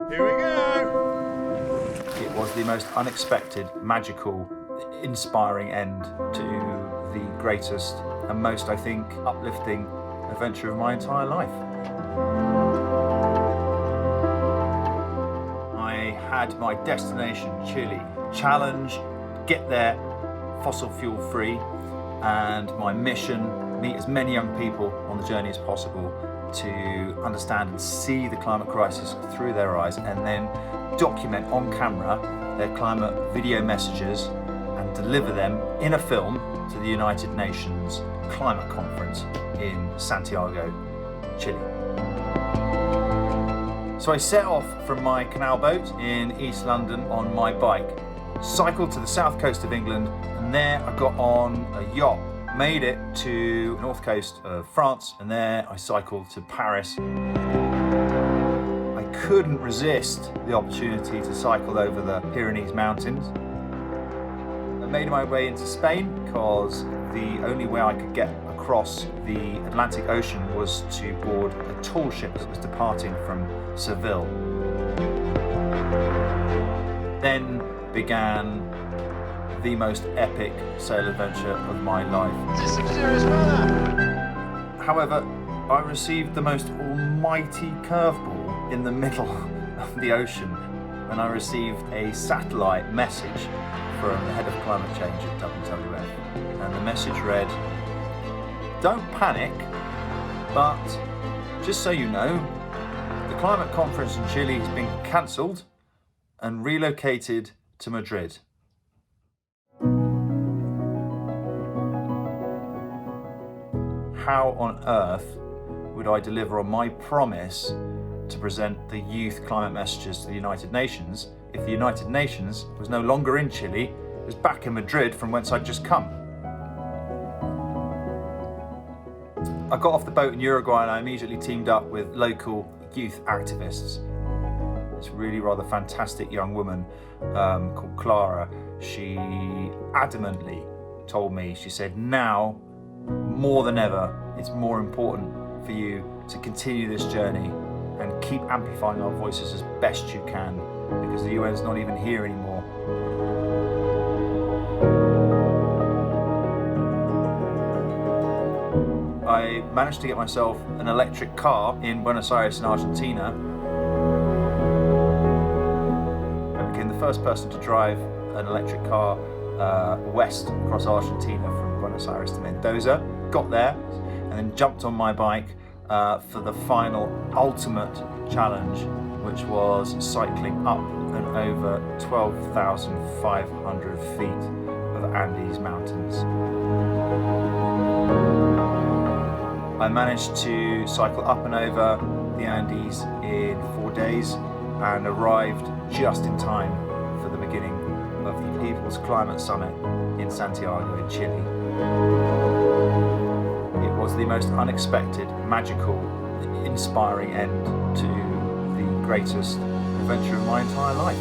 Here we go! It was the most unexpected, magical, inspiring end to the greatest and most, I think, uplifting adventure of my entire life. I had my destination, Chile. Challenge, get there fossil fuel free, and my mission, meet as many young people on the journey as possible to understand and see the climate crisis through their eyes, and then document on camera their climate video messages and deliver them in a film to the United Nations Climate Conference in Santiago, Chile. So I set off from my canal boat in East London on my bike, cycled to the south coast of England, and there I got on a yacht, made it to the north coast of France, and there I cycled to Paris. I couldn't resist the opportunity to cycle over the Pyrenees Mountains. I made my way into Spain because the only way I could get across the Atlantic Ocean was to board a tall ship that was departing from Seville. Then began the most epic sail adventure of my life. This is some serious weather! However, I received the most almighty curveball in the middle of the ocean when I received a satellite message from the head of climate change at WWF. And the message read, "Don't panic, but just so you know, the climate conference in Chile has been cancelled and relocated to Madrid." How on earth would I deliver on my promise to present the youth climate messages to the United Nations if the United Nations was no longer in Chile, it was back in Madrid from whence I'd just come? I got off the boat in Uruguay and I immediately teamed up with local youth activists. This really rather fantastic young woman called Clara, she adamantly told me, she said, now more than ever, it's more important for you to continue this journey and keep amplifying our voices as best you can, because the UN's not even here anymore. I managed to get myself an electric car in Buenos Aires in Argentina. I became the first person to drive an electric car west across Argentina from Buenos Aires to Mendoza. Got there and then jumped on my bike for the final ultimate challenge, which was cycling up and over 12,500 feet of Andes Mountains. I managed to cycle up and over the Andes in 4 days and arrived just in time for the beginning of the People's Climate Summit in Santiago in Chile. It was the most unexpected, magical, inspiring end to the greatest adventure of my entire life.